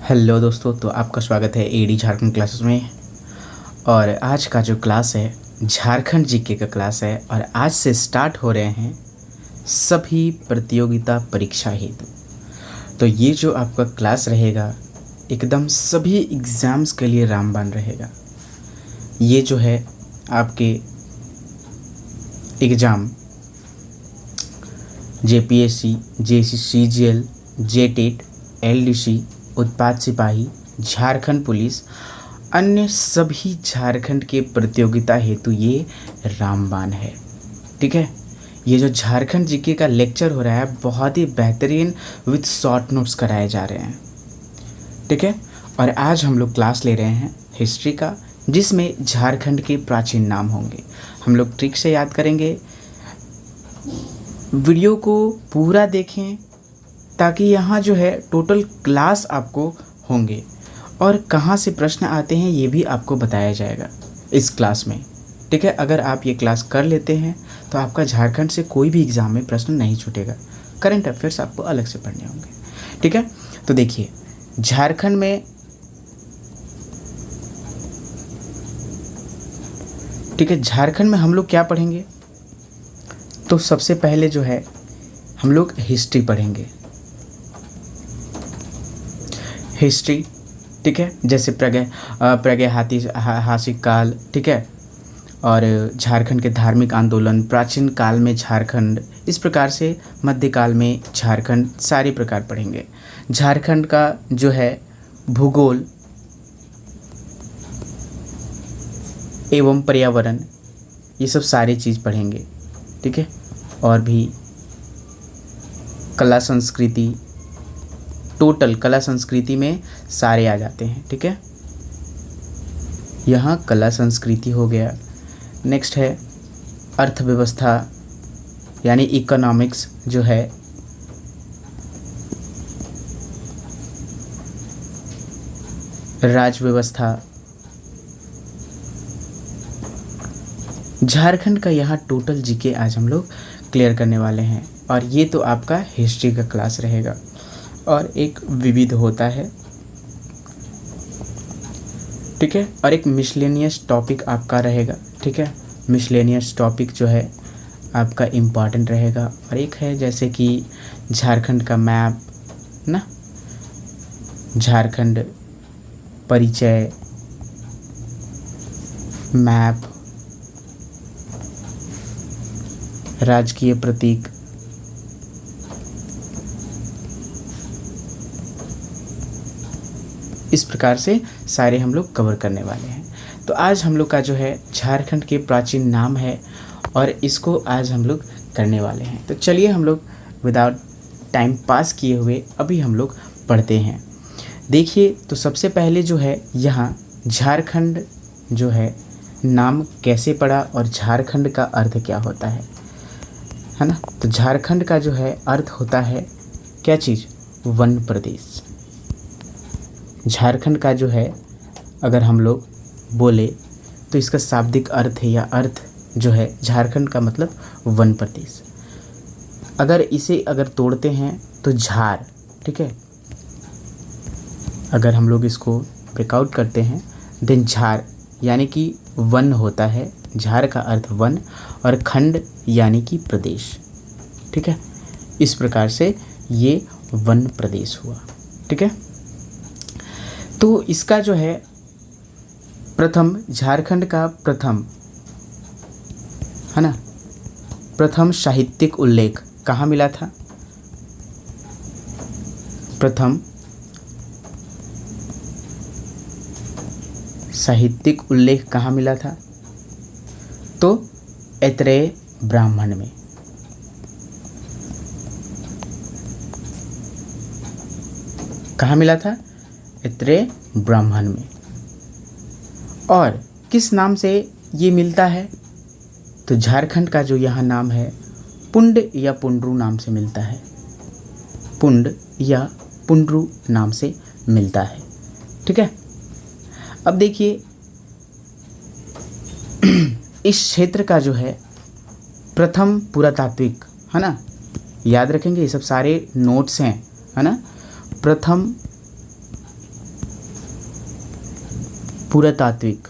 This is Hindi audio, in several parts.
हेलो दोस्तों, तो आपका स्वागत है एडी झारखंड क्लासेस में। और आज का जो क्लास है झारखंड जीके का क्लास है और आज से स्टार्ट हो रहे हैं सभी प्रतियोगिता परीक्षा हेतु। तो ये जो आपका क्लास रहेगा एकदम सभी एग्ज़ाम्स के लिए रामबाण रहेगा। ये जो है आपके exam JPSC, CGL, JTET, LDC, उत्पाद सिपाही, झारखंड पुलिस, अन्य सभी झारखंड के प्रतियोगिता हेतु ये रामबाण है। ठीक है, ये जो झारखंड जीके का लेक्चर हो रहा है बहुत ही बेहतरीन विद शॉर्ट नोट्स कराए जा रहे हैं। ठीक है, और आज हम लोग क्लास ले रहे हैं हिस्ट्री का, जिसमें झारखंड के प्राचीन नाम होंगे। हम लोग ट्रिक से याद करेंगे। वीडियो को पूरा देखें ताकि यहाँ जो है टोटल क्लास आपको होंगे और कहाँ से प्रश्न आते हैं ये भी आपको बताया जाएगा इस क्लास में। ठीक है, अगर आप ये क्लास कर लेते हैं तो आपका झारखंड से कोई भी एग्ज़ाम में प्रश्न नहीं छूटेगा। करंट अफेयर्स आपको अलग से पढ़ने होंगे। ठीक है, तो देखिए झारखंड में, ठीक है, झारखंड में हम लोग क्या पढ़ेंगे। तो सबसे पहले जो है हम लोग हिस्ट्री पढ़ेंगे। हिस्ट्री, ठीक है, जैसे प्रागैतिहासिक काल, ठीक है, और झारखंड के धार्मिक आंदोलन, प्राचीन काल में झारखंड, इस प्रकार से मध्यकाल में झारखंड, सारे प्रकार पढ़ेंगे। झारखंड का जो है भूगोल एवं पर्यावरण, ये सब सारी चीज़ पढ़ेंगे। ठीक है, और भी कला संस्कृति, टोटल कला संस्कृति में सारे आ जाते हैं। ठीक है, यहाँ कला संस्कृति हो गया। नेक्स्ट है अर्थव्यवस्था यानी इकोनॉमिक्स जो है, राज्य व्यवस्था। झारखंड का यहाँ टोटल जीके आज हम लोग क्लियर करने वाले हैं। और ये तो आपका हिस्ट्री का क्लास रहेगा। और एक विविध होता है, ठीक है, और एक मिसलेनियस टॉपिक आपका रहेगा। ठीक है, मिसलेनियस टॉपिक जो है आपका इम्पॉर्टेंट रहेगा। और एक है जैसे कि झारखंड का मैप ना, झारखंड परिचय, मैप, राजकीय प्रतीक, इस प्रकार से सारे हम लोग कवर करने वाले हैं। तो आज हम लोग का जो है झारखंड के प्राचीन नाम है और इसको आज हम लोग करने वाले हैं। तो चलिए हम लोग विदाउट टाइम पास किए हुए अभी हम लोग पढ़ते हैं। देखिए, तो सबसे पहले जो है यहाँ झारखंड जो है नाम कैसे पड़ा और झारखंड का अर्थ क्या होता है ना। तो झारखंड का जो है अर्थ होता है क्या चीज़, वन प्रदेश। झारखंड का जो है अगर हम लोग बोले तो इसका शाब्दिक अर्थ है या अर्थ जो है झारखंड का मतलब वन प्रदेश। अगर इसे अगर तोड़ते हैं तो झार, ठीक है, अगर हम लोग इसको ब्रेकआउट करते हैं देन झार यानी कि वन होता है। झार का अर्थ वन और खंड यानी कि प्रदेश। ठीक है, इस प्रकार से ये वन प्रदेश हुआ। ठीक है, तो इसका जो है प्रथम, झारखंड का प्रथम है ना, प्रथम साहित्यिक उल्लेख कहाँ मिला था। प्रथम साहित्यिक उल्लेख कहाँ मिला था, तो ऐत्रेय ब्राह्मण में। कहाँ मिला था, ऐत्रेय ब्राह्मण में। और किस नाम से ये मिलता है, तो झारखंड का जो यहाँ नाम है पुंड या पुंड्रू नाम से मिलता है। पुंड या पुंड्रू नाम से मिलता है। ठीक है, अब देखिए इस क्षेत्र का जो है प्रथम पुरातात्विक, है ना, याद रखेंगे ये सब सारे नोट्स हैं, है ना। प्रथम पुरातात्विक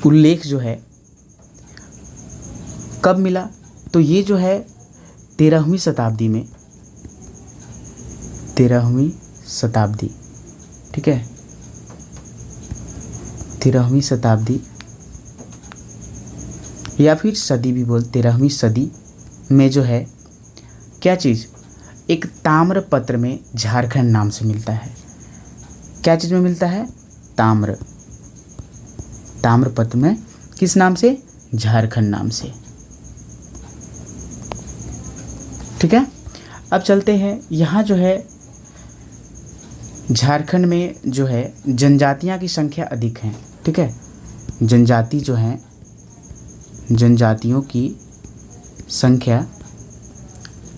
उल्लेख जो है कब मिला, तो ये जो है 13वीं शताब्दी में, 13वीं शताब्दी, ठीक है, 13वीं शताब्दी या फिर सदी भी बोल, 13वीं सदी में जो है क्या चीज़, एक ताम्रपत्र में झारखंड नाम से मिलता है। क्या चीज़ में मिलता है, ताम्रपत्र में किस नाम से, झारखंड नाम से। ठीक है, अब चलते हैं, यहाँ जो है झारखंड में जो है जनजातियाँ की संख्या अधिक हैं। ठीक है, जनजाति जो हैं, जनजातियों की संख्या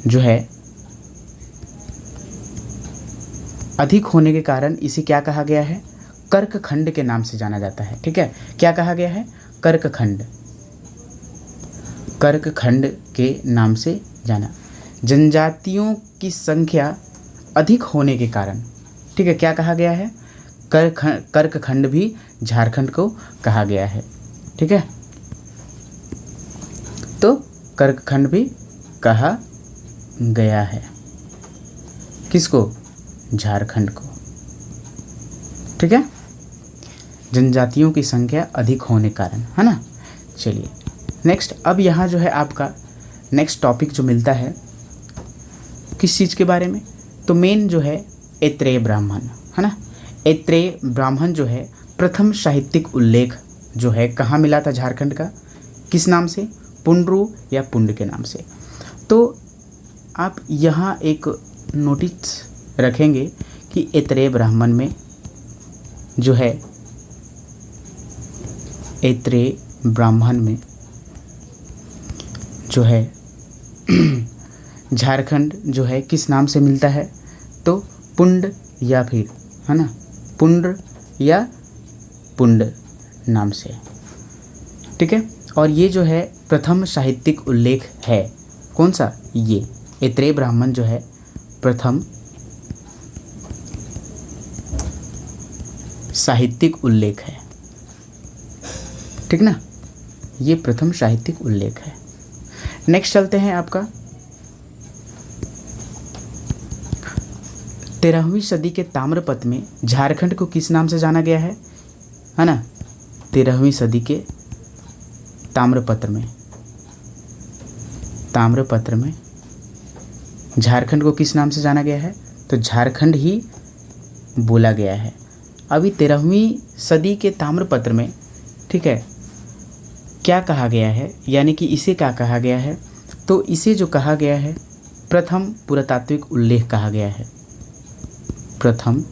जो है अधिक होने के कारण इसे क्या कहा गया है, कर्कखंड के नाम से जाना जाता है। ठीक है, क्या कहा गया है, कर्कखंड, कर्कखंड के नाम से जाना, जनजातियों की संख्या अधिक होने के कारण। ठीक है, क्या कहा गया है, कर्कखंड भी झारखंड को कहा गया है। ठीक है, तो कर्कखंड भी कहा गया है, किसको, झारखंड को। ठीक है, जनजातियों की संख्या अधिक होने कारण, है ना। चलिए नेक्स्ट, अब यहाँ जो है आपका नेक्स्ट टॉपिक जो मिलता है किस चीज़ के बारे में, तो मेन जो है ऐत्रेय ब्राह्मण, है ना। ऐत्रेय ब्राह्मण जो है प्रथम साहित्यिक उल्लेख जो है कहाँ मिला था, झारखंड का, किस नाम से, पुंड्रू या पुंड के नाम से। तो आप यहाँ एक नोटिस रखेंगे कि ऐत्रेय ब्राह्मण में जो है, ऐत्रेय ब्राह्मण में जो है झारखंड जो है किस नाम से मिलता है, तो पुंड या फिर, है ना, पुंड्र या पुंड नाम से। ठीक है, और ये जो है प्रथम साहित्यिक उल्लेख है, कौन सा, ये ऐत्रेय ब्राह्मण जो है प्रथम साहित्यिक उल्लेख है। ठीक ना, ये प्रथम साहित्यिक उल्लेख है। नेक्स्ट चलते हैं आपका 13वीं सदी के ताम्रपत्र में झारखंड को किस नाम से जाना गया है ना। 13वीं सदी के ताम्रपत्र में झारखंड को किस नाम से जाना गया है, तो झारखंड ही बोला गया है। अभी 13वीं सदी के ताम्रपत्र में, ठीक है, क्या कहा गया है, यानी कि इसे क्या कहा गया है, तो इसे जो कहा गया है प्रथम पुरातात्विक उल्लेख कहा गया है, प्रथम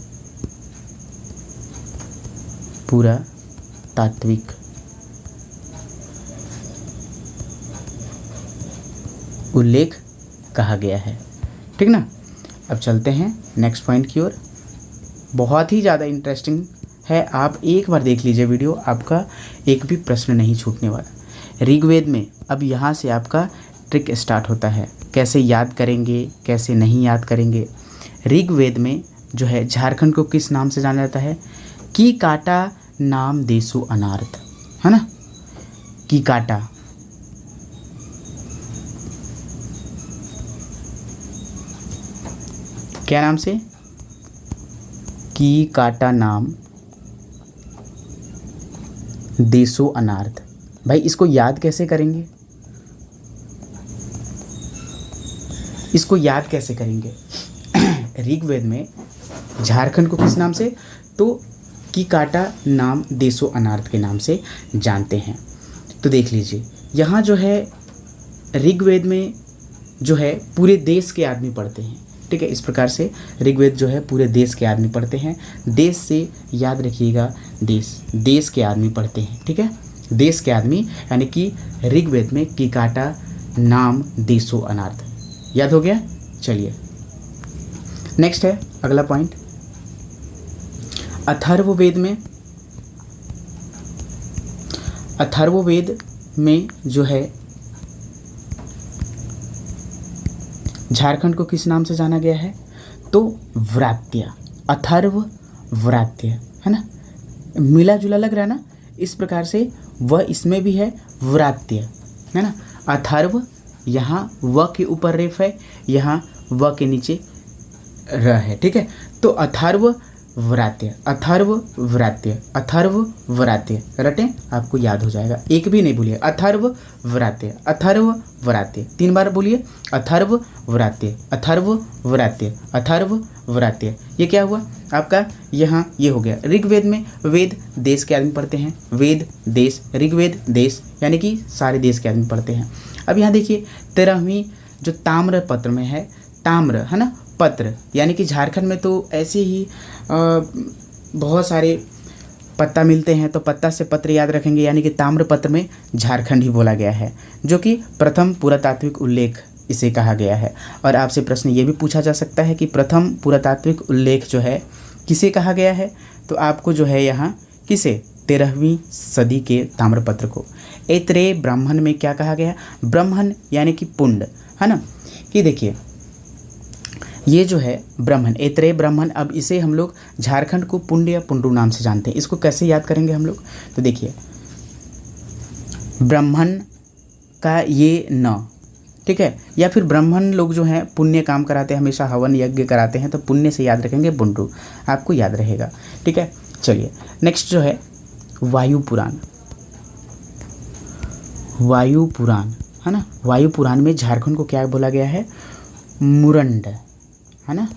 पुरातात्विक उल्लेख कहा गया है। ठीक ना, अब चलते हैं नेक्स्ट पॉइंट की ओर। बहुत ही ज़्यादा इंटरेस्टिंग है, आप एक बार देख लीजिए वीडियो, आपका एक भी प्रश्न नहीं छूटने वाला। ऋग्वेद में अब यहाँ से आपका ट्रिक स्टार्ट होता है, कैसे याद करेंगे, कैसे नहीं याद करेंगे। ऋग्वेद में जो है झारखंड को किस नाम से जाना जाता है, की काटा नाम देसो अनार्थ, है ना। की काटा, क्या नाम से, की काटा नाम देसो अनार्थ। भाई इसको याद कैसे करेंगे, इसको याद कैसे करेंगे ऋग्वेद में झारखंड को किस नाम से, तो की काटा नाम देसो अनार्थ के नाम से जानते हैं। तो देख लीजिए यहाँ जो है ऋग्वेद में जो है पूरे देश के आदमी पढ़ते हैं। ठीक है, इस प्रकार से ऋग्वेद जो है पूरे देश के आदमी पढ़ते हैं। देश से याद रखिएगा, देश के आदमी पढ़ते हैं। ठीक है, देश के आदमी, यानी कि ऋग्वेद में की काटा नाम देसो अनार्थ, याद हो गया। चलिए नेक्स्ट है अगला पॉइंट, अथर्ववेद में जो है झारखंड को किस नाम से जाना गया है? तो व्रात्य, अथर्व व्रात्य, है ना, मिला जुला लग रहा है ना, इस प्रकार से वह इसमें भी है व्रात्य, है ना। अथर्व, यहाँ व के ऊपर रेफ है, यहाँ व के नीचे र है, ठीक है। तो अथर्व व्रात्य, अथर्व व्रात्य, अथर्व व्रात्य रटें, आपको याद हो जाएगा, एक भी नहीं भूलिए। अथर्व व्रात्य, अथर्व व्रात्य, 3 बार बोलिए, अथर्व व्रात्य, अथर्व व्रात्य, अथर्व व्रात्य। ये क्या हुआ आपका? यहाँ ये हो गया। ऋग्वेद में वेद देश के आदमी पढ़ते हैं, वेद देश, ऋग्वेद देश यानी कि सारे देश के आदमी पढ़ते हैं। अब यहाँ देखिए 13वीं जो ताम्र पत्र में है, ताम्र है ना, पत्र, यानी कि झारखंड में तो ऐसे ही बहुत सारे पत्ता मिलते हैं, तो पत्ता से पत्र याद रखेंगे, यानी कि ताम्र पत्र में झारखंड ही बोला गया है, जो कि प्रथम पुरातात्विक उल्लेख इसे कहा गया है। और आपसे प्रश्न ये भी पूछा जा सकता है कि प्रथम पुरातात्विक उल्लेख जो है किसे कहा गया है? तो आपको जो है यहाँ किसे? 13वीं सदी के ताम्रपत्र को। ऐत्रेय ब्राह्मण में क्या कहा गया? ब्राह्मण यानी कि पुंड, है ना, कि देखिए ये जो है ब्राह्मण, ऐत्रेय ब्राह्मण, अब इसे हम लोग झारखंड को पुंड या पुंडू नाम से जानते हैं। इसको कैसे याद करेंगे हम लोग? तो देखिए ब्राह्मण का ये न, ठीक है, या फिर ब्राह्मण लोग जो हैं पुण्य काम कराते हैं, हमेशा हवन यज्ञ कराते हैं, तो पुण्य से याद रखेंगे पुंडू, आपको याद रहेगा, ठीक है। चलिए नेक्स्ट जो है वायु पुराण, वायु पुराण, है ना। वायु पुराण में झारखंड को क्या बोला गया है? मुरंड, है ना,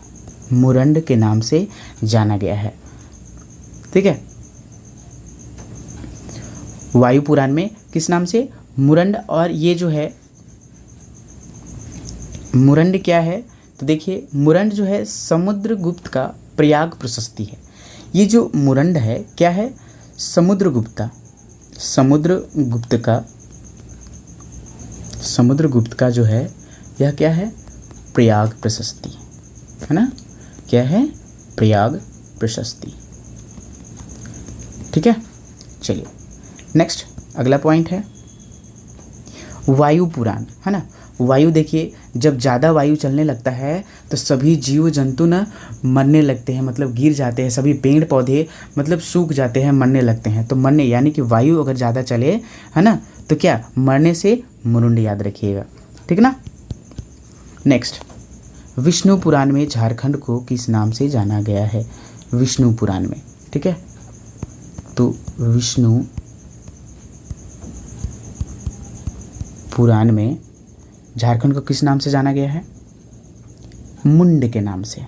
मुरंड के नाम से जाना गया है, ठीक है। वायु पुराण में किस नाम से? मुरंड। और ये जो है मुरंड क्या है? तो देखिए मुरंड जो है समुद्रगुप्त का प्रयाग प्रशस्ति है। ये जो मुरंड है क्या है? समुद्रगुप्त का जो है यह क्या है? प्रयाग प्रशस्ति, है ना, क्या है? प्रयाग प्रशस्ति, ठीक है। चलिए नेक्स्ट अगला पॉइंट है वायु पुराण, है ना। वायु देखिए जब ज़्यादा वायु चलने लगता है तो सभी जीव जंतु न मरने लगते हैं, मतलब गिर जाते हैं, सभी पेड़ पौधे मतलब सूख जाते हैं, मरने लगते हैं। तो मरने यानी कि वायु अगर ज़्यादा चले, है ना, तो क्या? मरने से मुरुंड याद रखिएगा, ठीक ना। नेक्स्ट विष्णु पुराण में झारखंड को किस नाम से जाना गया है? विष्णु पुराण में, ठीक है। तो विष्णु पुराण में झारखंड को किस नाम से जाना गया है? मुंड के नाम से,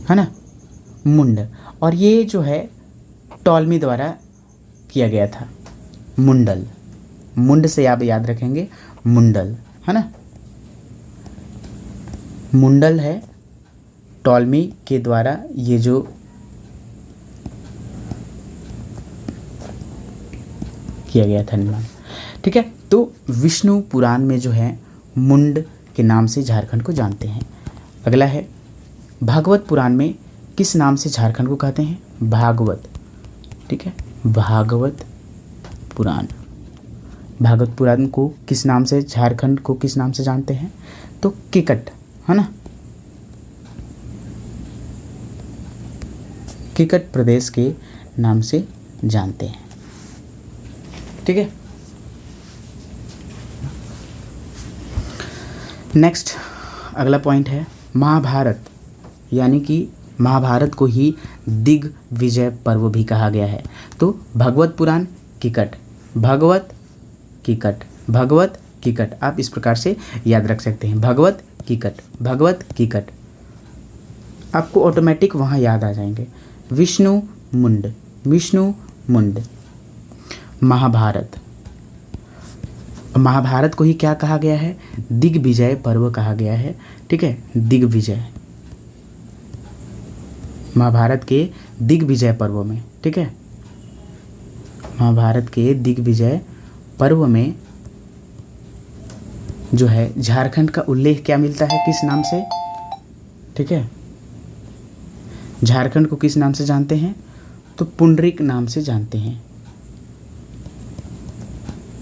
है ना, मुंड। और ये जो है टॉलमी द्वारा किया गया था, मुंडल, मुंड से आप याद रखेंगे मुंडल, है ना, मुंडल है टॉलमी के द्वारा ये जो किया गया था निर्माण, ठीक है। तो विष्णु पुराण में जो है मुंड के नाम से झारखंड को जानते हैं। अगला है भागवत पुराण में किस नाम से झारखंड को कहते हैं? भागवत, ठीक है, भागवत पुराण। भागवत पुराण को किस नाम से, झारखंड को किस नाम से जानते हैं? तो किकट, है ना, किकट प्रदेश के नाम से जानते हैं, ठीक है। नेक्स्ट अगला पॉइंट है महाभारत, यानी कि महाभारत को ही दिग्विजय पर्व भी कहा गया है। तो भगवत पुराण किकट, भगवत किकट, भगवत किकट, आप इस प्रकार से याद रख सकते हैं, भगवत किकट, भगवत किकट, आपको ऑटोमेटिक वहाँ याद आ जाएंगे। विष्णु मुंड, विष्णु मुंड। महाभारत, महाभारत को ही क्या कहा गया है? दिग्विजय पर्व कहा गया है, ठीक है, दिग्विजय, महाभारत के दिग्विजय पर्व में, ठीक है, महाभारत के दिग्विजय पर्व में जो है झारखंड का उल्लेख क्या मिलता है, किस नाम से? ठीक है, झारखंड को किस नाम से जानते हैं? तो पुंडरीक नाम से जानते हैं,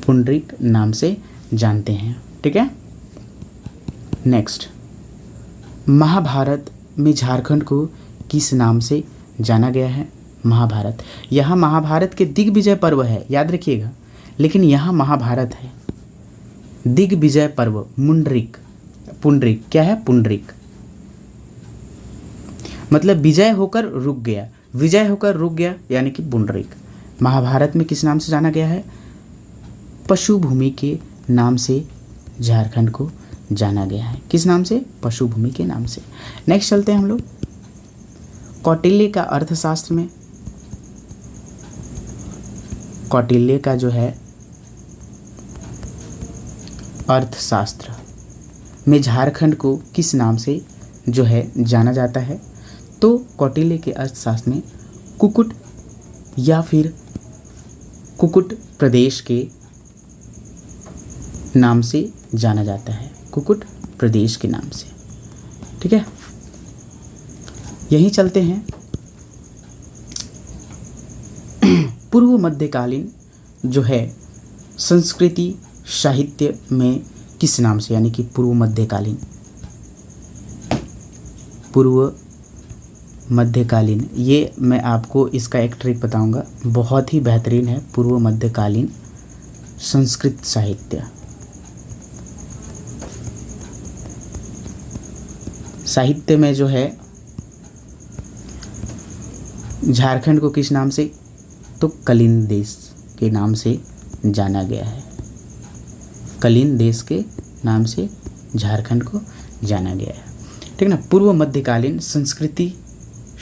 पुंडरीक नाम से जानते हैं, ठीक है। नेक्स्ट, महाभारत में झारखंड को किस नाम से जाना गया है? महाभारत, यहाँ महाभारत के दिग्विजय पर्व है, याद रखिएगा, लेकिन यहाँ महाभारत है। दिग्विजय पर्व, मुंडरिक, पुंडरिक, क्या है? पुंडरिक, मतलब विजय होकर रुक गया, विजय होकर रुक गया यानी कि पुंडरिक। महाभारत में किस नाम से जाना गया है? पशु भूमि के नाम से झारखंड को जाना गया है। किस नाम से? पशु भूमि के नाम से। नेक्स्ट चलते हैं हम लोग कौटिल्य का अर्थशास्त्र में। कौटिल्य का जो है अर्थशास्त्र में झारखंड को किस नाम से जो है जाना जाता है? तो कौटिल्य के अर्थशास्त्र में कुकुट या फिर कुकुट प्रदेश के नाम से जाना जाता है, कुकुट प्रदेश के नाम से। ठीक है, यहीं चलते हैं पूर्व मध्यकालीन जो है संस्कृति साहित्य में किस नाम से, यानी कि पूर्व मध्यकालीन, पूर्व मध्यकालीन, ये मैं आपको इसका एक ट्रिक बताऊंगा, बहुत ही बेहतरीन है। पूर्व मध्यकालीन संस्कृत साहित्य, साहित्य में जो है झारखंड को किस नाम से? तो कलिंग देश के नाम से जाना गया है। कलिंग देश के नाम से झारखंड को जाना गया है। ठीक ना, पूर्व मध्यकालीन संस्कृति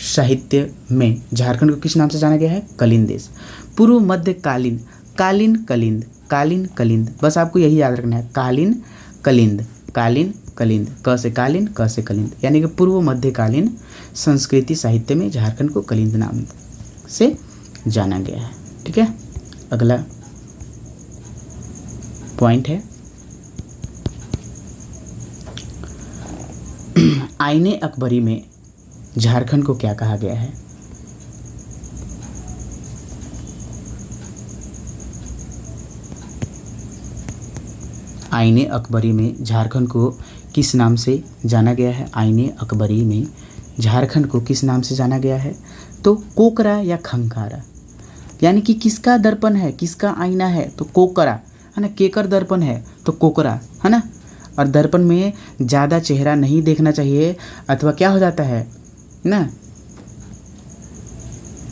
साहित्य में झारखंड को किस नाम से जाना गया है? कलिंग देश। पूर्व मध्यकालीन, कालीन कलिंद, कालीन कलिंद, बस आपको यही याद रखना है, कालीन कलिंद, कालीन कलिंद, क से कालीन, क से कलिंद, यानी कि पूर्व मध्यकालीन संस्कृति साहित्य में झारखंड को कलिंद नाम से जाना गया है। ठीक है, अगला पॉइंट है आईने अकबरी में झारखंड को क्या कहा गया है? आईने अकबरी में झारखंड को किस नाम से जाना गया है? आईने अकबरी में झारखंड को किस नाम से जाना गया है? तो कोकरा या खंकारा, यानी कि किसका दर्पण है, किसका आईना है? तो कोकरा है ना, केकर दर्पण है तो कोकरा है ना। और दर्पण में ज़्यादा चेहरा नहीं देखना चाहिए, अथवा क्या हो जाता है ना,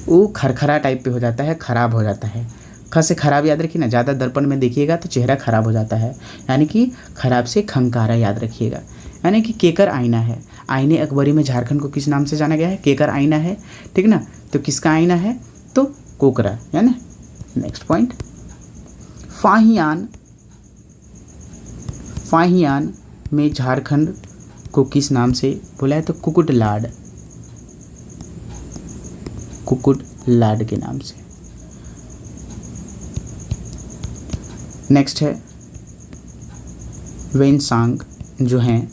वो खरखरा टाइप पे हो जाता है, ख़राब हो जाता है। ख से खराब याद रखिए ना, ज़्यादा दर्पण में देखिएगा तो चेहरा ख़राब हो जाता है, यानी कि खराब से खंकारा याद रखिएगा, यानी कि केकर आईना है। आईने अकबरी में झारखंड को किस नाम से जाना गया है? केकर आईना है। ठीक ना, तो किसका आईना है? तो कोकरा है ना। नेक्स्ट पॉइंट, फाहियान, फाहियान में झारखंड को किस नाम से बोला है? तो कुकुटलाड, कुकुटलाड के नाम से। नेक्स्ट है वेनसांग, जो हैं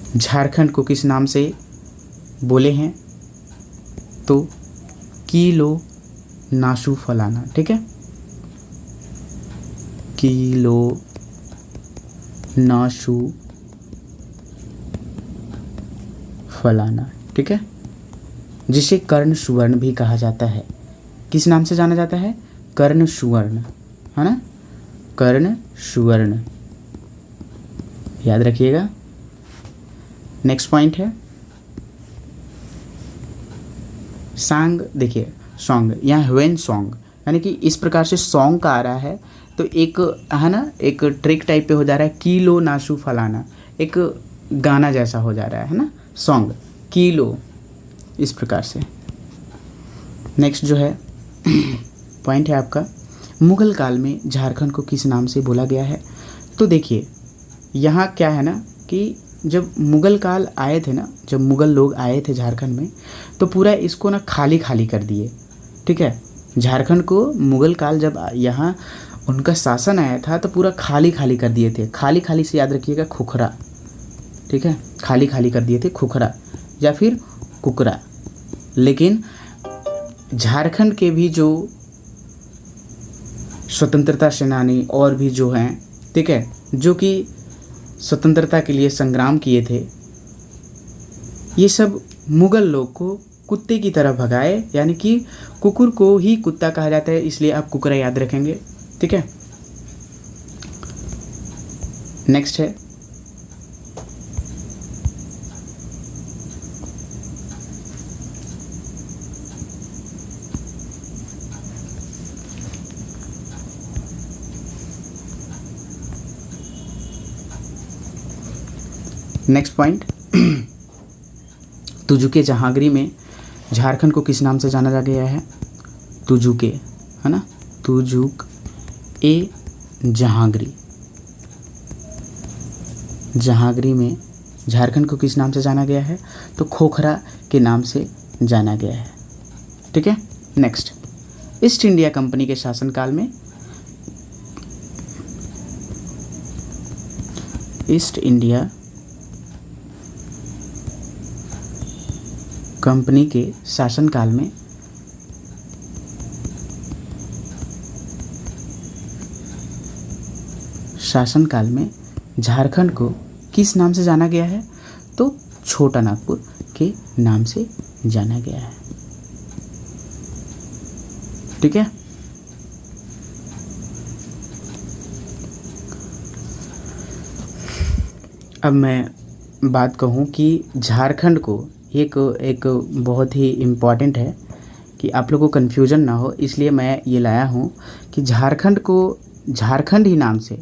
झारखंड को किस नाम से बोले हैं? तो कीलो नाशु फलाना। ठीक है, कीलो नाशु फलाना। ठीक है, जिसे कर्ण सुवर्ण भी कहा जाता है। किस नाम से जाना जाता है? कर्ण सुवर्ण, है ना, कर्ण सुवर्ण, याद रखिएगा। नेक्स्ट पॉइंट है सांग, देखिए सॉन्ग, यहाँ ह्वेन सॉन्ग, यानी कि इस प्रकार से सॉन्ग का आ रहा है, तो एक है ना, एक ट्रिक टाइप पे हो जा रहा है, कीलो नाशु फलाना, एक गाना जैसा हो जा रहा है ना, सॉन्ग, कीलो, इस प्रकार से। नेक्स्ट जो है पॉइंट है आपका, मुगल काल में झारखंड को किस नाम से बोला गया है? तो देखिए यहाँ क्या है ना कि जब मुगल काल आए थे ना, जब मुगल लोग आए थे झारखंड में, तो पूरा इसको ना खाली खाली कर दिए। ठीक है, झारखंड को मुगल काल जब यहाँ उनका शासन आया था तो पूरा खाली खाली कर दिए थे। खाली खाली से याद रखिएगा खुखरा। ठीक है, खाली खाली कर दिए थे, खुखरा या फिर कुकरा। लेकिन झारखंड के भी जो स्वतंत्रता सेनानी और भी जो हैं, ठीक है, जो कि स्वतंत्रता के लिए संग्राम किए थे, ये सब मुग़ल लोग को कुत्ते की तरह भगाए, यानी कि कुकुर को ही कुत्ता कहा जाता है, इसलिए आप कुकरा याद रखेंगे। ठीक है। नेक्स्ट है नेक्स्ट पॉइंट, तुजुके जहांगीर में झारखंड को किस नाम से जाना जा गया है? तुजुके, है ना, तुजुक ए जहांगीर। जहांगीर में झारखंड को किस नाम से जाना गया है? तो खोखरा के नाम से जाना गया है। ठीक है। नेक्स्ट, ईस्ट इंडिया कंपनी के शासनकाल में, ईस्ट इंडिया कंपनी के शासनकाल में झारखंड को किस नाम से जाना गया है? तो छोटा नागपुर के नाम से जाना गया है। ठीक है। अब मैं बात कहूँ कि झारखंड को एक बहुत ही इम्पॉर्टेंट है कि आप लोगों को कन्फ्यूज़न ना हो, इसलिए मैं ये लाया हूँ कि झारखंड को झारखंड ही नाम से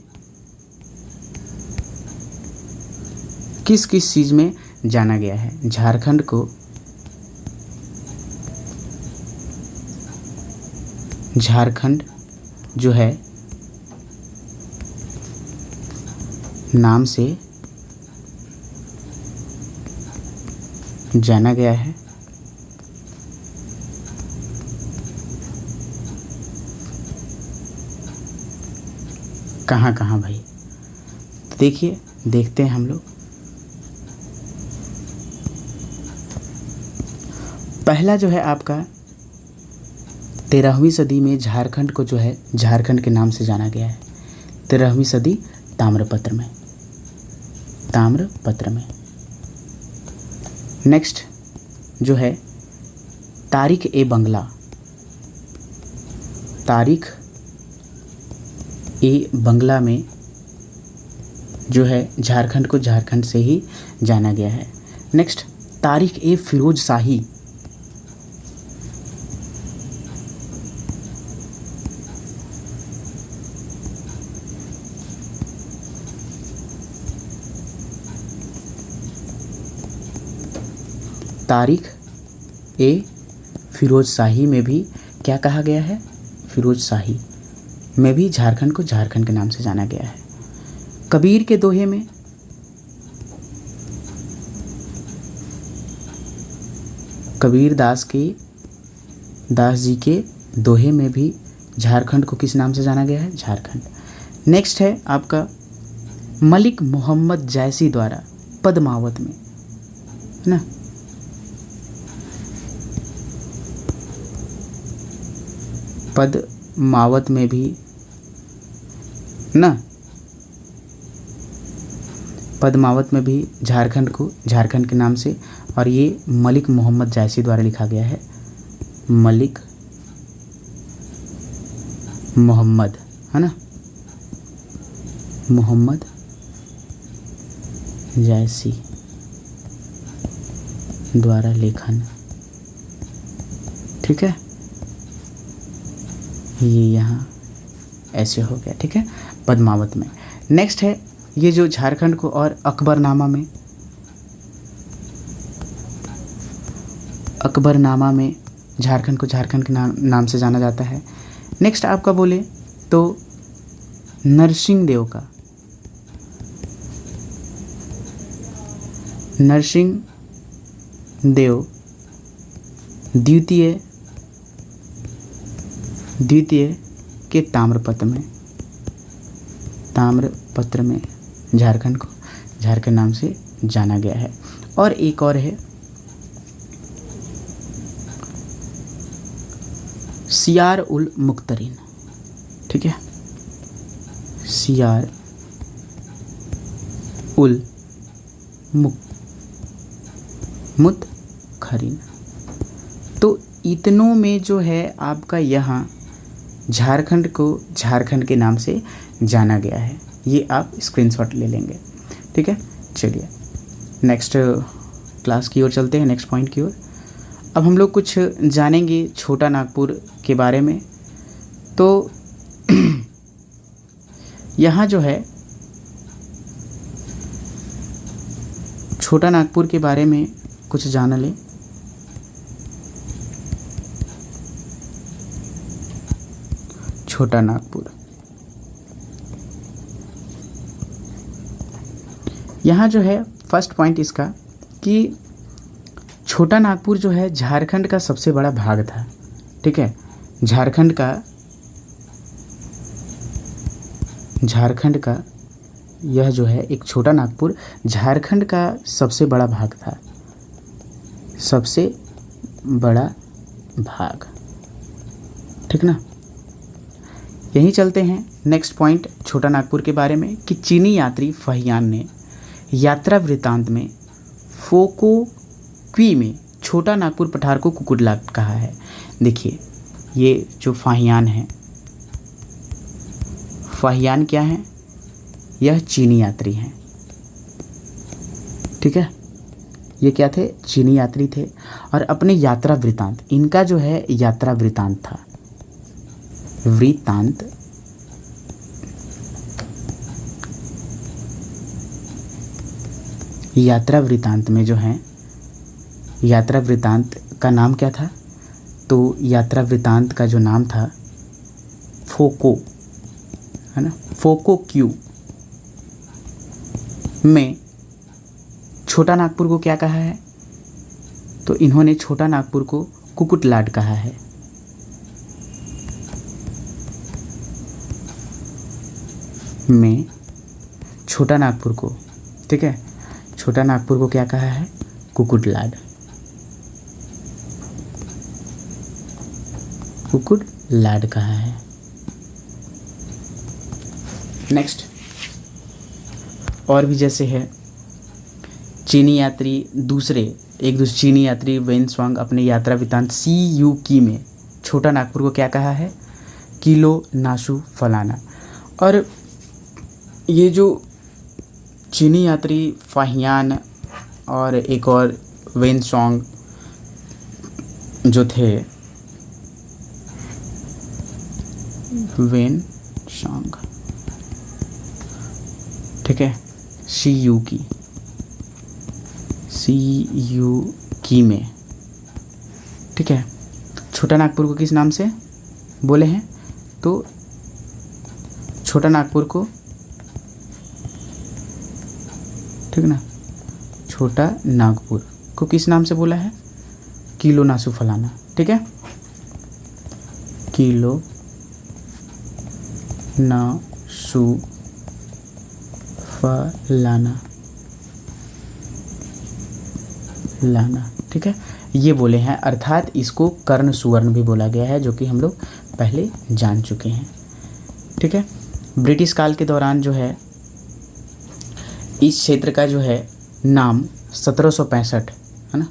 किस किस चीज़ में जाना गया है। झारखंड को झारखंड जो है नाम से जाना गया है कहाँ कहाँ भाई? तो देखिए, देखते हैं हम लोग। पहला जो है आपका 13वीं सदी में झारखंड को जो है झारखंड के नाम से जाना गया है। 13वीं सदी ताम्रपत्र में। नेक्स्ट जो है तारीख ए बंगला में जो है झारखंड को झारखंड से ही जाना गया है। नेक्स्ट तारीख ए फिरोज शाही, तारीख ए फिरोज शाही में भी क्या कहा गया है? फिरोज शाही में भी झारखंड को झारखंड के नाम से जाना गया है। कबीर के दोहे में दास जी के दोहे में भी झारखंड को किस नाम से जाना गया है? झारखंड। नेक्स्ट है आपका मलिक मोहम्मद जैसी द्वारा पद्मावत में, है ना, पद्मावत में भी झारखंड को झारखंड के नाम से, और ये मलिक मोहम्मद जैसी द्वारा लिखा गया है। मलिक मोहम्मद, है ना, मोहम्मद जैसी द्वारा लेखन। ठीक है, ये यहाँ ऐसे हो गया। ठीक है, पद्मावत में। नेक्स्ट है ये जो झारखंड को और अकबरनामा में झारखंड को झारखंड के नाम से जाना जाता है। नेक्स्ट आपका बोले तो नरसिंह देव द्वितीय के ताम्रपत्र में झारखंड को झारखंड नाम से जाना गया है। और एक और है सियार उल मुख्तरीन। ठीक है, सियार उल मुक मुत खरीन। तो इतनों में जो है आपका यहाँ झारखंड को झारखंड के नाम से जाना गया है। ये आप स्क्रीनशॉट ले लेंगे, ठीक है। चलिए नेक्स्ट क्लास की ओर चलते हैं, नेक्स्ट पॉइंट की ओर। अब हम लोग कुछ जानेंगे छोटा नागपुर के बारे में। तो यहाँ जो है छोटा नागपुर के बारे में कुछ जान लें। छोटा नागपुर, यहाँ जो है फर्स्ट पॉइंट इसका कि छोटा नागपुर जो है झारखंड का सबसे बड़ा भाग था, ठीक है। झारखंड का यह जो है एक छोटा नागपुर झारखंड का सबसे बड़ा भाग था, सबसे बड़ा भाग, ठीक ना। यहीं चलते हैं नेक्स्ट पॉइंट छोटा नागपुर के बारे में कि चीनी यात्री फाहियान ने यात्रा वृत्तांत में फोको क्वी में छोटा नागपुर पठार को कुकुटलाट कहा है। देखिए ये जो फाहियान है, फाहियान क्या है? यह चीनी यात्री हैं, ठीक है। ये क्या थे? चीनी यात्री थे। और अपने यात्रा वृत्तांत, इनका जो है यात्रा वृत्तांत था, वृत्तांत यात्रा वृत्तांत में जो है, यात्रा वृत्तांत का नाम क्या था? तो यात्रा वृत्तांत का जो नाम था फोको, है ना, फोको क्यू में छोटा नागपुर को क्या कहा है? तो इन्होंने छोटा नागपुर को कुकुटलाट कहा है। में छोटा नागपुर को, ठीक है, छोटा नागपुर को क्या कहा है? कुकुटलाट, कुकुटलाट कहा है। नेक्स्ट और भी जैसे है चीनी यात्री चीनी यात्री वेनस्वांग अपने यात्रा वृत्तांत CUकी में छोटा नागपुर को क्या कहा है? किलो नासु फलाना। और ये जो चीनी यात्री फाहियान और एक और वेनस्वांग जो थे, वेनस्वांग, ठीक है, CUकी में, ठीक है, छोटा नागपुर को किस नाम से बोले हैं? तो छोटा नागपुर को, ठीक ना, छोटा नागपुर को किस नाम से बोला है? किलो नासु फलाना, ठीक है, किलो नासु फलाना, ठीक है, ये बोले हैं। अर्थात इसको कर्ण सुवर्ण भी बोला गया है, जो कि हम लोग पहले जान चुके हैं, ठीक है। ब्रिटिश काल के दौरान जो है इस क्षेत्र का जो है नाम 1765, है ना,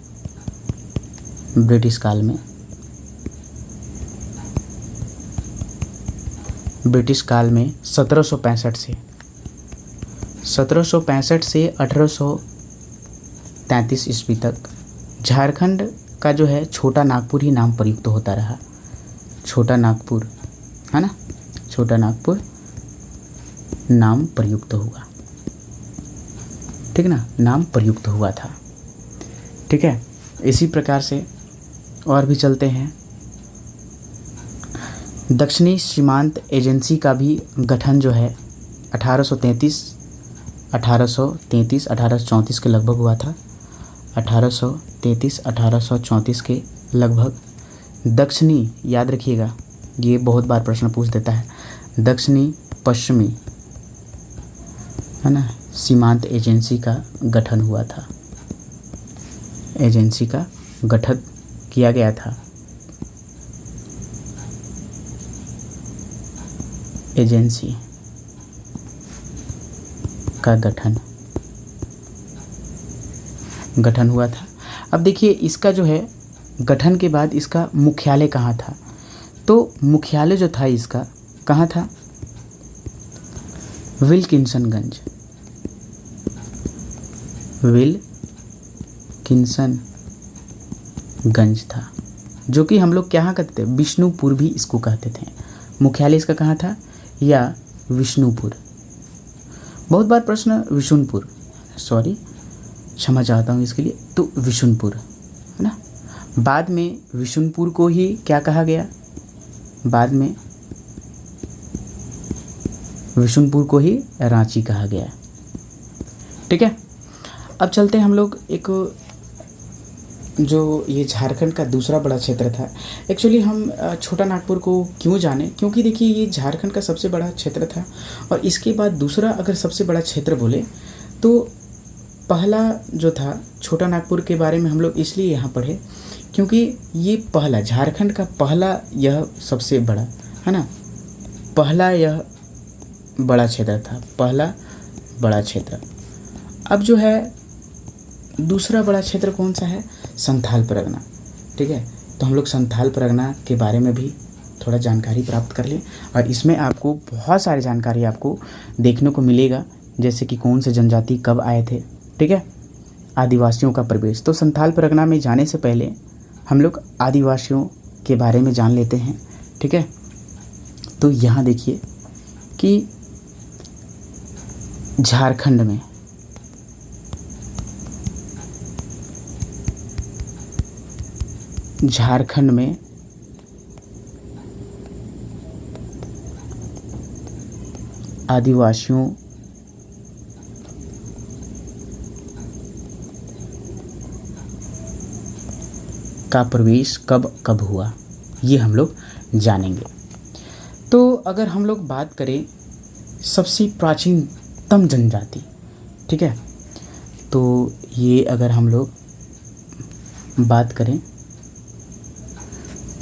ब्रिटिश काल में 1765 से 1833 ईस्वी तक झारखंड का जो है छोटा नागपुर ही नाम प्रयुक्त होता रहा। छोटा नागपुर, है ना, छोटा नागपुर नाम प्रयुक्त हुआ, ठीक ना, नाम प्रयुक्त हुआ था, ठीक है। इसी प्रकार से और भी चलते हैं। दक्षिणी सीमांत एजेंसी का भी गठन जो है 1833-1834 के लगभग हुआ था। 1833-1834 के लगभग दक्षिणी, याद रखिएगा ये बहुत बार प्रश्न पूछ देता है, दक्षिणी पश्चिमी, है ना, सीमांत एजेंसी का गठन हुआ था, एजेंसी का गठन किया गया था, एजेंसी का गठन गठन हुआ था। अब देखिए इसका जो है गठन के बाद इसका मुख्यालय कहाँ था, तो मुख्यालय जो था इसका कहाँ था, विल्किंसनगंज, विल्किंसनगंज था, जो कि हम लोग क्या कहते थे, विष्णुपुर भी इसको कहते थे। मुख्यालय इसका कहाँ था, या विष्णुपुर। बहुत बार प्रश्न विशुनपुर, सॉरी क्षमा चाहता हूँ इसके लिए, तो विशुनपुर है ना। बाद में विशुनपुर को ही क्या कहा गया, बाद में विशुनपुर को ही रांची कहा गया। ठीक है, अब चलते हैं हम लोग एक जो ये झारखंड का दूसरा बड़ा क्षेत्र था। एक्चुअली हम छोटा नागपुर को क्यों जाने, क्योंकि देखिए ये झारखंड का सबसे बड़ा क्षेत्र था, और इसके बाद दूसरा अगर सबसे बड़ा क्षेत्र बोले तो पहला जो था छोटा नागपुर के बारे में हम लोग इसलिए यहाँ पढ़े क्योंकि ये पहला झारखंड का पहला यह सबसे बड़ा है ना, पहला यह बड़ा क्षेत्र था, पहला बड़ा क्षेत्र। अब जो है दूसरा बड़ा क्षेत्र कौन सा है, संथाल परगना। ठीक है, तो हम लोग संथाल परगना के बारे में भी थोड़ा जानकारी प्राप्त कर लें, और इसमें आपको बहुत सारी जानकारी आपको देखने को मिलेगा, जैसे कि कौन से जनजाति कब आए थे। ठीक है, आदिवासियों का प्रवेश। तो संथाल परगना में जाने से पहले हम लोग आदिवासियों के बारे में जान लेते हैं। ठीक है, तो यहाँ देखिए कि झारखंड में आदिवासियों का प्रवेश कब कब हुआ, ये हम लोग जानेंगे। तो अगर हम लोग बात करें सबसे प्राचीनतम जनजाति, ठीक है, तो ये अगर हम लोग बात करें,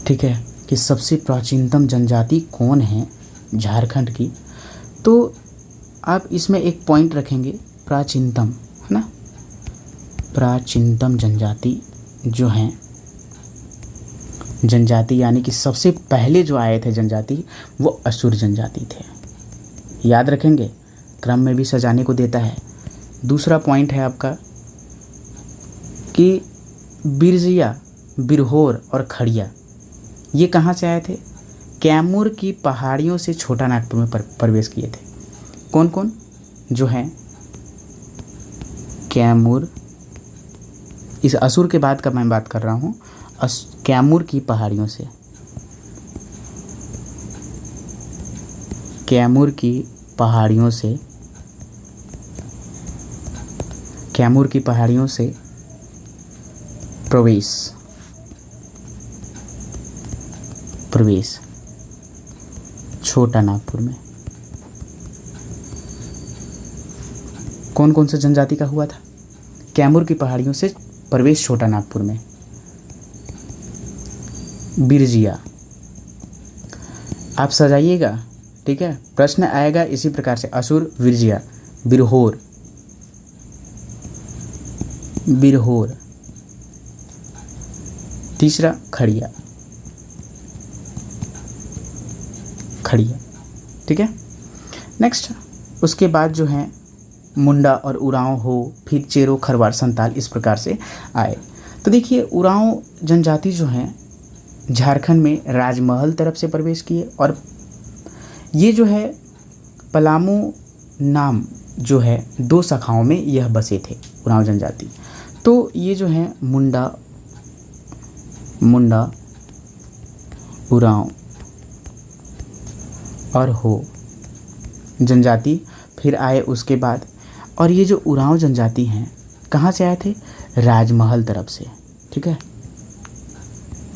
ठीक है, कि सबसे प्राचीनतम जनजाति कौन है झारखंड की, तो आप इसमें एक पॉइंट रखेंगे प्राचीनतम, है ना। प्राचीनतम जनजाति जो हैं, जनजाति यानी कि सबसे पहले जो आए थे जनजाति वो असुर जनजाति थे। याद रखेंगे, क्रम में भी सजाने को देता है। दूसरा पॉइंट है आपका कि बिरजिया, बिरहोर और खड़िया ये कहाँ से आए थे, कैमूर की पहाड़ियों से छोटा नागपुर में प्रवेश किए थे। कौन कौन जो हैं, कैमूर, इस असुर के बाद का मैं बात कर रहा हूँ, कैमूर की पहाड़ियों से, कैमूर की पहाड़ियों से, कैमूर की पहाड़ियों से प्रवेश छोटा नागपुर में कौन कौन से जनजाति का हुआ था, कैमूर की पहाड़ियों से प्रवेश छोटा नागपुर में, बिरजिया। आप सजाइएगा, ठीक है, प्रश्न आएगा इसी प्रकार से, असुर, बिरजिया, बिरहोर, बिरहोर, तीसरा खड़िया, खड़िया। ठीक है, नेक्स्ट उसके बाद जो है मुंडा और उरांव हो, फिर चेरो, खरवार, संताल, इस प्रकार से आए। तो देखिए उरांव जनजाति जो हैं झारखंड में राजमहल तरफ से प्रवेश किए, और ये जो है पलामू नाम जो है दो शाखाओं में यह बसे थे उरांव जनजाति। तो ये जो है मुंडा, उरांव और हो जनजाति फिर आए उसके बाद, और ये जो उरांव जनजाति हैं कहाँ से आए थे, राजमहल तरफ से। ठीक है,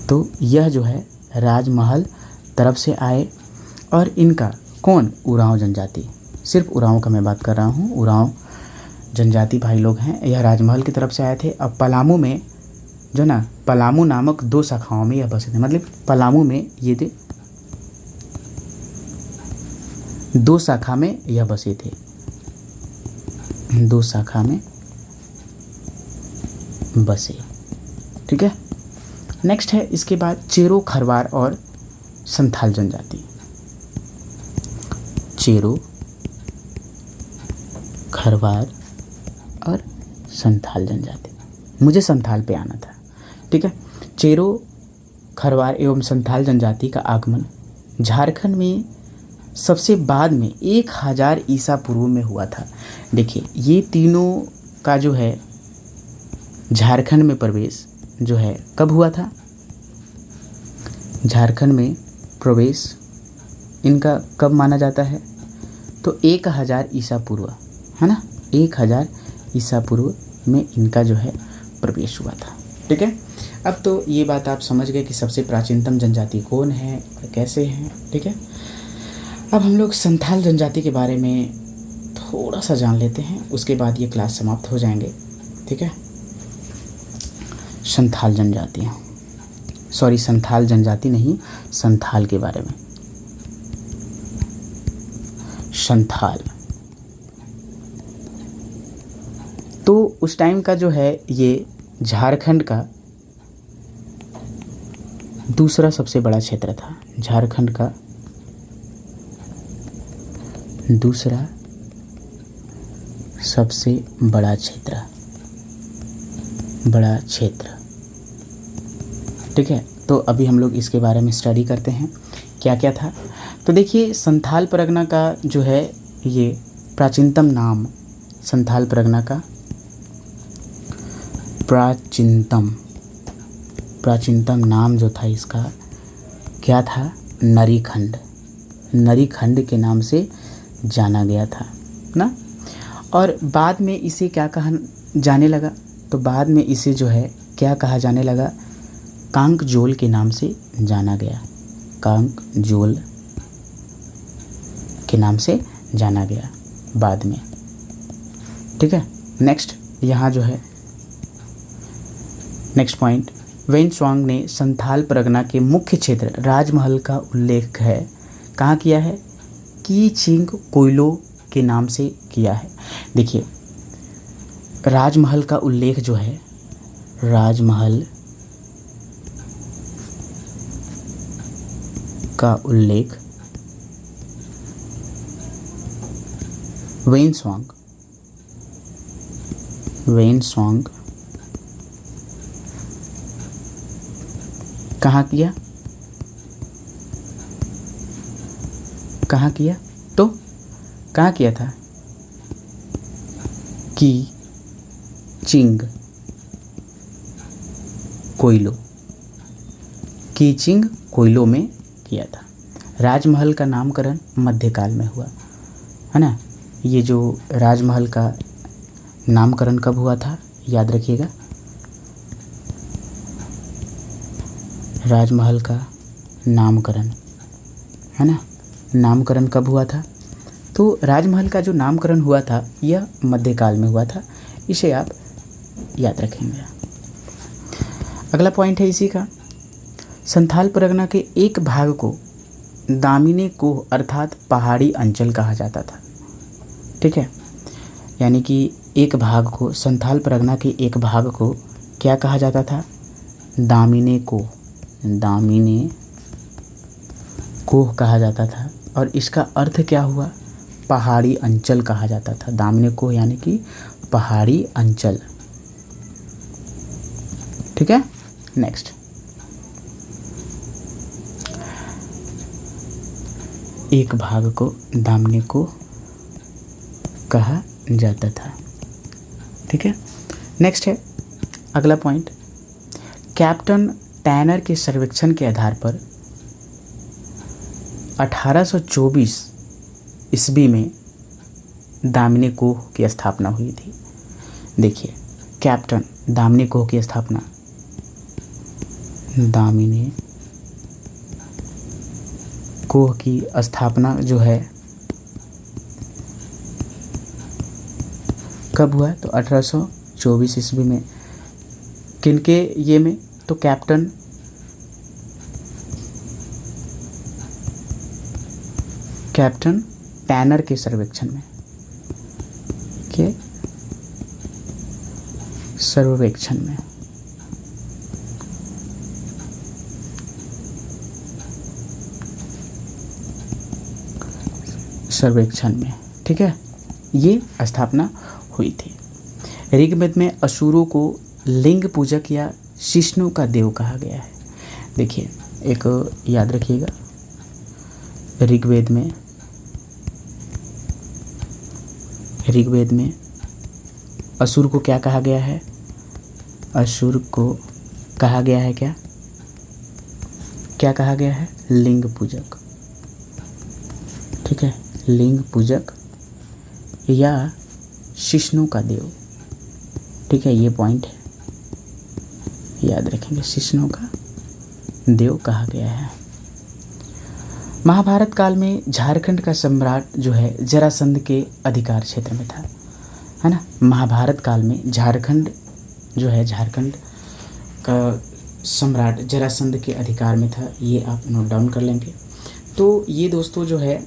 तो यह जो है राजमहल तरफ से आए, और इनका कौन, उरांव जनजाति, सिर्फ उरांव का मैं बात कर रहा हूँ, उरांव जनजाति भाई लोग हैं, यह राजमहल की तरफ से आए थे। अब पलामू में जो ना, पलामू नामक दो शाखाओं में यह बसे थे, मतलब पलामू में ये थे, दो शाखा में यह बसे थे, दो शाखा में बसे। ठीक है। नेक्स्ट है इसके बाद चेरो, खरवार और संथाल जनजाति। चेरो, खरवार और संथाल जनजाति। मुझे संथाल पे आना था। ठीक है। चेरो, खरवार एवं संथाल जनजाति का आगमन झारखंड में सबसे बाद में 1000 ईसा पूर्व में हुआ था। देखिए ये तीनों का जो है झारखंड में प्रवेश जो है कब हुआ था? झारखंड में प्रवेश इनका कब माना जाता है? तो 1000 ईसा पूर्व, है ना, 1000 ईसा पूर्व में इनका जो है प्रवेश हुआ था। ठीक है। अब तो ये बात आप समझ गए कि सबसे प्राचीनतम जनजाति कौन है और कैसे हैं। ठीक है। अब हम लोग संथाल जनजाति के बारे में थोड़ा सा जान लेते हैं, उसके बाद ये क्लास समाप्त हो जाएंगे। ठीक है। संथाल जनजाति, सॉरी संथाल जनजाति नहीं, संथाल के बारे में। संथाल तो उस टाइम का जो है ये झारखंड का दूसरा सबसे बड़ा क्षेत्र था। झारखंड का दूसरा सबसे बड़ा क्षेत्र, बड़ा क्षेत्र। ठीक है। तो अभी हम लोग इसके बारे में स्टडी करते हैं क्या क्या था। तो देखिए संथाल परगना का जो है ये प्राचीनतम नाम, संथाल परगना का प्राचीनतम नाम जो था इसका क्या था? नरीखंड। नरीखंड के नाम से जाना गया था ना। और बाद में इसे क्या कहा जाने लगा? तो बाद में इसे जो है क्या कहा जाने लगा? कांकजोल के नाम से जाना गया। कांकजोल के नाम से जाना गया बाद में। ठीक है। नेक्स्ट यहाँ जो है नेक्स्ट पॉइंट, वेनस्वांग ने संथाल परगना के मुख्य क्षेत्र राजमहल का उल्लेख है कहाँ किया है? कीचिंग कोयलो के नाम से किया है। देखिए राजमहल का उल्लेख जो है, राजमहल का उल्लेख वेनस्वांग कहाँ किया? कहाँ किया? तो कहाँ किया था? कीचिंग कोयलो, कीचिंग कोयलो में किया था। राजमहल का नामकरण मध्यकाल में हुआ, है ना। ये जो राजमहल का नामकरण कब हुआ था याद रखिएगा। राजमहल का नामकरण, है ना, नामकरण कब हुआ था? तो राजमहल का जो नामकरण हुआ था यह मध्यकाल में हुआ था, इसे आप याद रखेंगे। अगला पॉइंट है इसी का, संथाल परगना के एक भाग को दामिनी कोह अर्थात पहाड़ी अंचल कहा जाता था। ठीक है। यानी कि एक भाग को, संथाल परगना के एक भाग को क्या कहा जाता था? दामिनी कोह, दामिनी कोह कहा जाता था। और इसका अर्थ क्या हुआ? पहाड़ी अंचल कहा जाता था। दामिनी कोह यानी कि पहाड़ी अंचल। ठीक है। नेक्स्ट, एक भाग को दामिनी कोह कहा जाता था। ठीक है। नेक्स्ट है अगला पॉइंट, कैप्टन टैनर के सर्वेक्षण के आधार पर 1824 ईस्वी में दामिनी कोह की स्थापना हुई थी। देखिए कैप्टन दामिनी कोह की स्थापना, दामिनी कोह की स्थापना जो है कब हुआ? तो 1824 ईस्वी में। किनके ये में? तो कैप्टन टैनर के सर्वेक्षण में, के सर्वेक्षण में। सर्वेक्षण में, ठीक है, ये स्थापना हुई थी। ऋग्वेद में असुरों को लिंग पूजक या शिष्णु का देव कहा गया है। देखिए, एक याद रखिएगा, ऋग्वेद में असुर को क्या कहा गया है? असुर को कहा गया है क्या कहा गया है? लिंग पूजक, ठीक है, लिंग पूजक या शिष्णु का देव, ठीक है, ये पॉइंट है, याद रखेंगे, शिष्णु का देव कहा गया है। महाभारत काल में झारखंड का सम्राट जो है जरासंध के अधिकार क्षेत्र में था, है ना। महाभारत काल में झारखंड जो है, झारखंड का सम्राट जरासंध के अधिकार में था, ये आप नोट डाउन कर लेंगे। तो ये दोस्तों जो है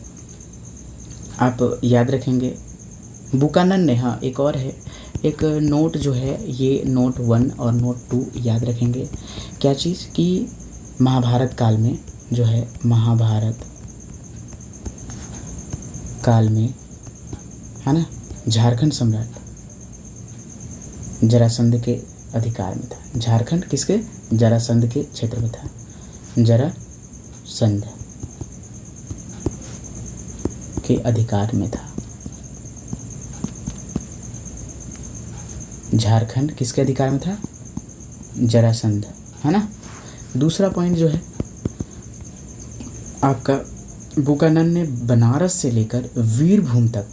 आप याद रखेंगे। बुकानन ने, हाँ एक और है, एक नोट जो है, ये नोट 1 और नोट 2 याद रखेंगे। क्या चीज़ कि महाभारत काल में जो है, महाभारत काल में, है ना, झारखंड सम्राट जरासंध के अधिकार में था। झारखंड किसके? जरासंध के क्षेत्र में था। जरासंध के अधिकार में था। झारखंड किसके अधिकार में था? जरासंध, है ना। दूसरा पॉइंट जो है आपका, बुकानन ने बनारस से लेकर वीरभूम तक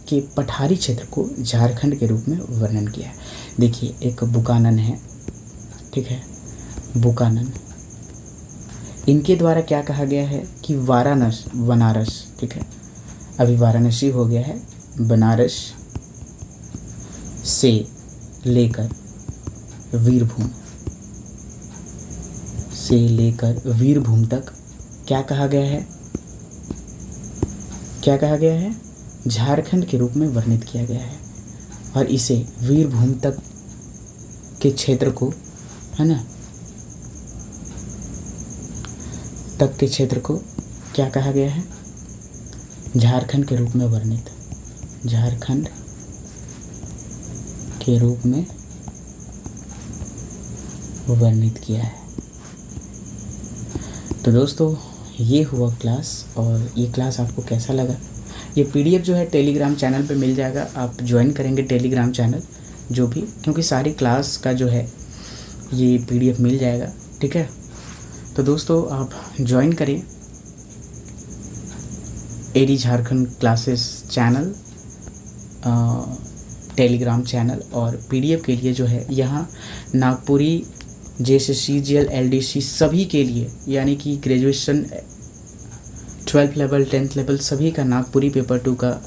के पठारी क्षेत्र को झारखंड के रूप में वर्णन किया है। देखिए, एक बुकानन है, ठीक है, बुकानन, इनके द्वारा क्या कहा गया है कि बनारस, ठीक है, अभी वाराणसी हो गया है, बनारस से लेकर वीरभूम तक क्या कहा गया है? झारखंड के रूप में वर्णित किया गया है। और इसे वीरभूम तक के क्षेत्र को, है ना, तक के क्षेत्र को क्या कहा गया है? झारखंड के रूप में वर्णित, झारखंड के रूप में वर्णित किया है। तो दोस्तों, ये हुआ क्लास, और ये क्लास आपको कैसा लगा? ये पीडीएफ जो है टेलीग्राम चैनल पे मिल जाएगा, आप ज्वाइन करेंगे टेलीग्राम चैनल जो भी, क्योंकि सारी क्लास का जो है ये पीडीएफ मिल जाएगा, ठीक है। तो दोस्तों, आप ज्वाइन करें AD Jharkhand classes channel, Telegram channel. और पीडीएफ के लिए जो है यहाँ नागपुरी जैसे CGL LDC सभी के लिए, यानी कि graduation 12th level 10th level सभी का नागपुरी पेपर 2 का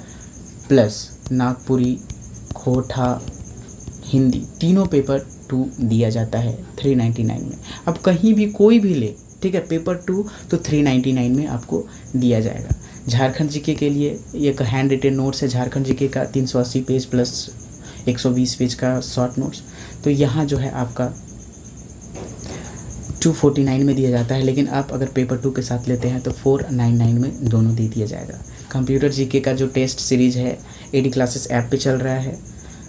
प्लस नागपुरी, खोटा, हिंदी तीनों पेपर 2 दिया जाता है 399 में। अब कहीं भी कोई भी ले, ठीक है, पेपर 2 तो 399 में आपको दिया जाएगा। झारखंड जीके के लिए एक हैंड रिटेन नोट्स है, झारखंड जीके का 380 पेज प्लस 120 पेज का शॉर्ट नोट्स, तो यहाँ जो है आपका 249 में दिया जाता है। लेकिन आप अगर पेपर 2 के साथ लेते हैं तो 499 में दोनों दे दिया जाएगा। कंप्यूटर जीके का जो टेस्ट सीरीज़ है एडी क्लासेस ऐप पे चल रहा है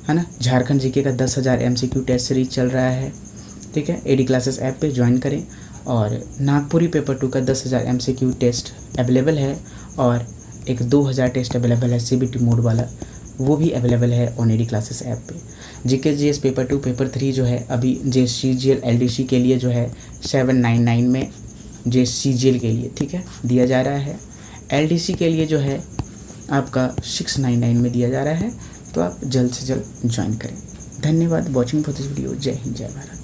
ना। झारखंड जीके का 10,000 MCQ टेस्ट सीरीज चल रहा है, ठीक है, एडी क्लासेस ऐप पे ज्वाइन करें। और नागपुरी पेपर 2 का 10,000 MCQ टेस्ट अवेलेबल है, और एक 2,000 टेस्ट अवेलेबल है CBT मोड वाला, वो भी अवेलेबल है ऑन एडी क्लासेस ऐप पे। जीके जीएस पेपर 2 पेपर 3 जो है अभी JCGL LDC के लिए जो है 799 में JCGL के लिए, ठीक है, दिया जा रहा है। LDC के लिए जो है आपका 699 में दिया जा रहा है। तो आप जल्द से जल्द ज्वाइन करें। धन्यवाद वॉचिंग फॉर दिस वीडियो। जय हिंद, जय भारत।